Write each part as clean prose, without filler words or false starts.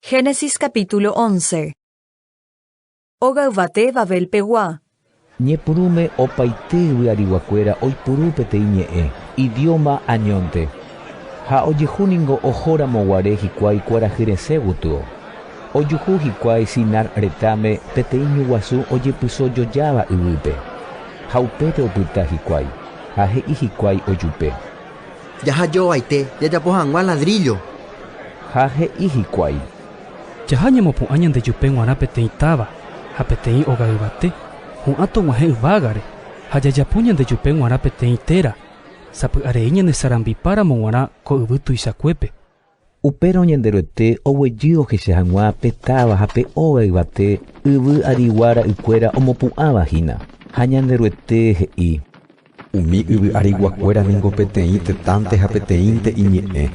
Génesis capítulo 11. Ogaivate Babel pegua. Ñepurume opaite vy'ariguakuéra oipuru peteĩ ñe'ẽ, idioma añónte. Ha ojehúningo ohóramoguare hikuái kuarahy resẽ gotyo. Ojuhu hikuái Sinar retãme peteĩ ñuguasu ojepysojojáva yvýpe. Ha upépe opyta hikuái, ha he'i hikuái ojupe. Jahajovaite, jajapo hag̃ua ladrillo. Ha he'i hikuái. Jaha ñemopu'ã ñandejupe g̃uarã peteĩ táva ha peteĩ ogaivate, hu'ã tog̃uahẽ yvágare ha jajapo ñandejupe g̃uarã peteĩ téra, sapy'arei ñanesarambipáramo g̃uarã ko yvy tuichakuépe. Upérõ ñanderoete oguejy ohecha hag̃ua pe táva ha pe ogaivate yvy arigua ra'ykuéra omopu'ãvahína. Ha ñanderoete he'i: Umi yvy ariguakuéra niko peteĩ tetãnte ha peteĩnte iñe'ẽ.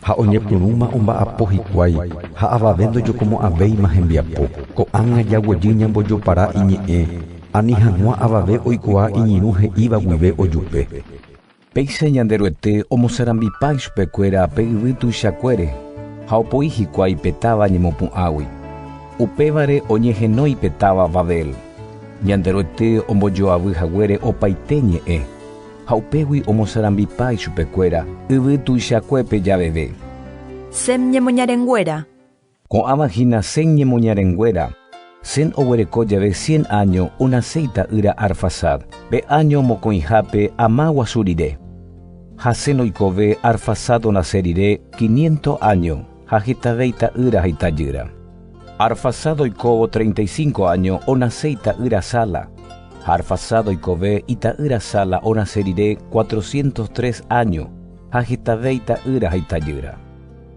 Ha oñepyrũma omba'apo hikuái ha avave ndojokomo'ãvéima hembiapo. Ko'ág̃a jaguejy ñambojopara iñe'ẽ. Ani hag̃ua avave oikuaa iñirũ he'íva guive ojupe. Péicha ñanderoete omosarambipái chupekuéra pe yvy tuichakuére ha opoi hikuái pe táva ñemopu'ãgui. Upévare oñehenói pe táva Babel. Ñanderoete ombojoavy opaite ñe'ẽ. Ha upégui omosarambipái chupekuéra yvy tuichakuépe javeve. Sem ñemoñarenguéra. Ko'ãvahína Sem ñemoñarenguéra. Sem oguereko jave 100 años onaséita yra Arfaxad, pe año mokõihápe ama guasu rire. Ha Sem oikove Arfaxad onase rire 500 años ha hetavéita yra ha itajýra. Arfaxad oikóvo 35 años onaséita yra Sala. Arfaxad oikove ita'yra Sala onase rire 403 años ha hetavéita yra ha itajýra.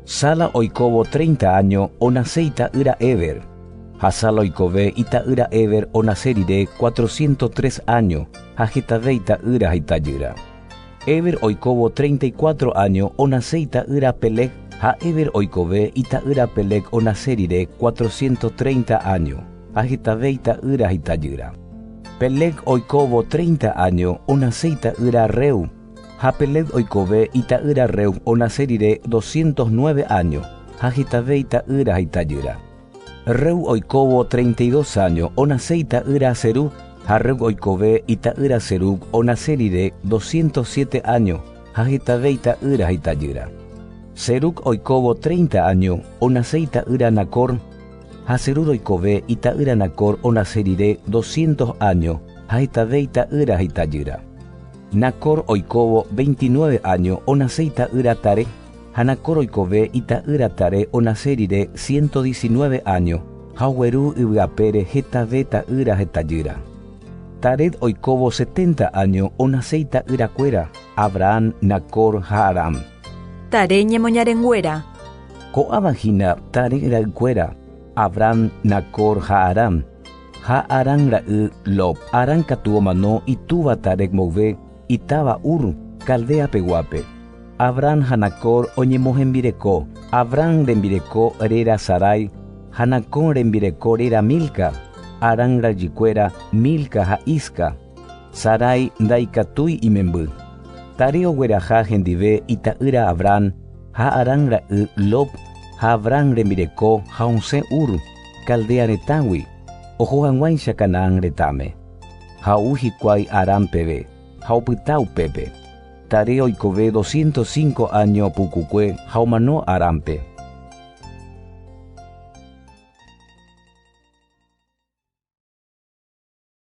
Sala oikóvo 30 años onaséita yra Eber. Ha Sala oikove ita'yra Eber onase rire 403 años ha hetavéita yra ha itajýra. Eber oikóvo 34 años onaséita yra Peleg. Ha Eber oikove ita'yra Peleg onase rire 430 años ha hetavéita yra ha itajýra. Peleg oikóvo 30 años onaséita yra Reu. Ha Peleg oikove ita'yra Reu onase rire 209 años ha hetavéita yra ha itajýra. Reu oikóvo 32 años onaséita yra Serug. Ha Reu oikove ita'yra Serug onase rire 207 años ha hetavéita yra ha itajýra. Serug oikóvo 30 años onaséita yra Nacor. Ha Serug oikove ita'yra Nacor onase rire 200 años ha hetavéita yra ha itajýra. Nacor oikóvo 29 años onaséita yra Taré. Ha Nacor oikove ita'yra Taré onase rire 119 años ha ogueru yvy'apére hetavéta yra ha itajýra. Taré oikóvo 70 años onaséita yrakuéra Abraham, Nacor ha Aram. Taré ñemoñarenguéra. Ko'ãvahína Taré ra'ykuéra Abraham, Nacor ha Aram. Ha Aram ra'y Lop. Aram katu omano itúva Taré move itáva Ur, Caldea peguápe. Abraham ha Nacor oñemohembireko. Abraham rembireko réra Sarai. Ha Nacor rembireko réra Milca. Aram rajykuéra Milca ha Isca. Sarai ndaikatúi imemby. Taré ogueraha hendive ita'yra Abraham. Ha Aram ra'y Lop. Ha Abraham rembireko ha osẽ Ur, Caldea retãgui, oho hag̃uáicha Canaán retãme. Ha hikuái Aram peve, ha opyta upépe. Taré oikove 205 años pukukue ha omano Arampe.